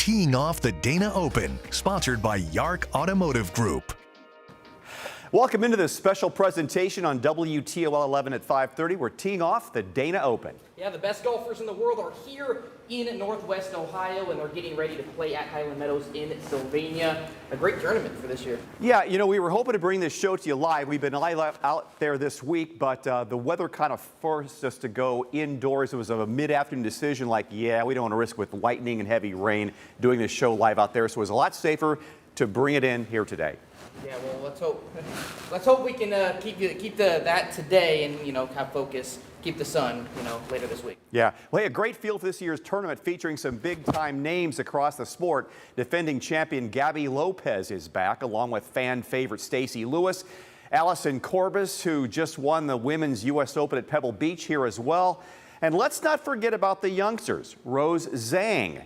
teeing off the Dana Open, sponsored by Yark Automotive Group. Welcome into this special presentation on WTOL 11 at 5:30. We're teeing off the Dana Open. Yeah, the best golfers in the world are here in Northwest Ohio, and they're getting ready to play at Highland Meadows in Sylvania. A great tournament for this year. Yeah, you know, we were hoping to bring this show to you live. We've been live out there this week, but the weather kind of forced us to go indoors. It was a mid-afternoon decision like, yeah, we don't want to risk with lightning and heavy rain doing this show live out there, so it was a lot safer to bring it in here today. Yeah, well, let's hope. Let's hope we can keep that today, and have focus, keep the sun, later this week. Yeah, well, hey, a great field for this year's tournament featuring some big-time names across the sport. Defending champion Gabby Lopez is back, along with fan favorite Stacy Lewis, Allison Corbis, who just won the Women's U.S. Open at Pebble Beach here as well, and let's not forget about the youngsters, Rose Zhang,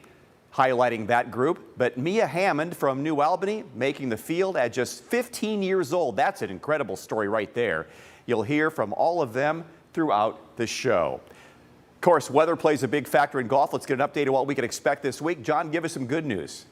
highlighting that group, but Mia Hammond from New Albany making the field at just 15 years old. That's an incredible story right there. You'll hear from all of them throughout the show. Of course, weather plays a big factor in golf. Let's get an update on what we can expect this week. John, give us some good news.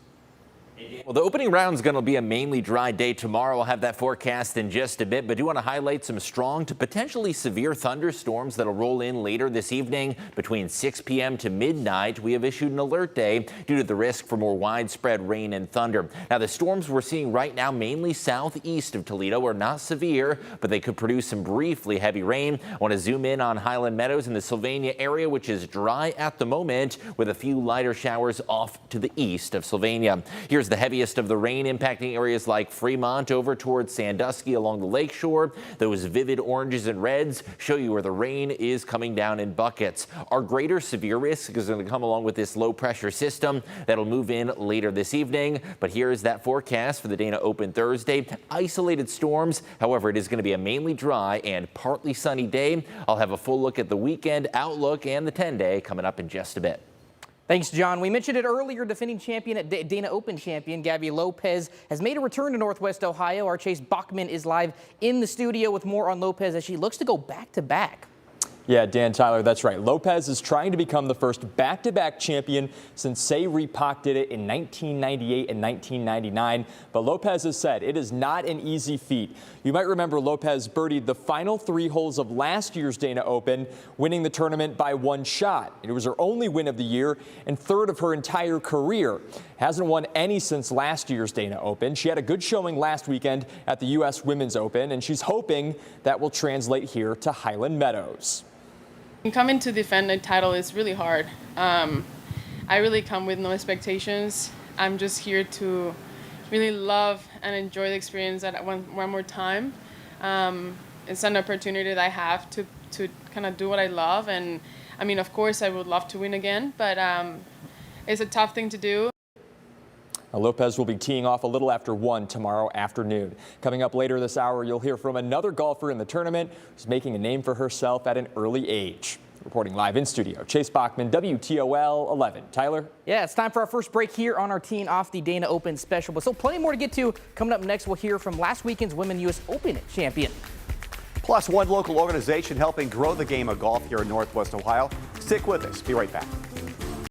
Well, the opening round is going to be a mainly dry day tomorrow. We'll have that forecast in just a bit, but do want to highlight some strong to potentially severe thunderstorms that'll roll in later this evening. Between 6 p.m. to midnight, we have issued an alert day due to the risk for more widespread rain and thunder. Now, the storms we're seeing right now, mainly southeast of Toledo, are not severe, but they could produce some briefly heavy rain. I want to zoom in on Highland Meadows in the Sylvania area, which is dry at the moment, with a few lighter showers off to the east of Sylvania. Here's the heaviest of the rain impacting areas like Fremont over towards Sandusky along the lakeshore. Those vivid oranges and reds show you where the rain is coming down in buckets. Our greater severe risk is going to come along with this low pressure system that'll move in later this evening. But here is that forecast for the Dana Open Thursday. Isolated storms. However, it is going to be a mainly dry and partly sunny day. I'll have a full look at the weekend outlook and the 10-day coming up in just a bit. Thanks, John. We mentioned it earlier, defending champion at Dana Open champion Gabby Lopez has made a return to Northwest Ohio. Our Chase Bachman is live in the studio with more on Lopez as she looks to go back-to-back. Yeah, Dan, Tyler, that's right. Lopez is trying to become the first back-to-back champion since Say Pak did it in 1998 and 1999. But Lopez has said it is not an easy feat. You might remember Lopez birdied the final 3 holes of last year's Dana Open, winning the tournament by 1 shot. It was her only win of the year and 3rd of her entire career. Hasn't won any since last year's Dana Open. She had a good showing last weekend at the U.S. Women's Open, and she's hoping that will translate here to Highland Meadows. Coming to defend a title is really hard. I really come with no expectations. I'm just here to really love and enjoy the experience one more time. It's an opportunity that I have to kind of do what I love. And I mean, of course, I would love to win again, but it's a tough thing to do. Lopez will be teeing off a little after 1 tomorrow afternoon. Coming up later this hour, you'll hear from another golfer in the tournament who's making a name for herself at an early age. Reporting live in studio, Chase Bachman, WTOL 11. Tyler? Yeah, it's time for our first break here on our teeing off the Dana Open special. But still plenty more to get to. Coming up next, we'll hear from last weekend's Women's U.S. Open champion. Plus, one local organization helping grow the game of golf here in Northwest Ohio. Stick with us. Be right back.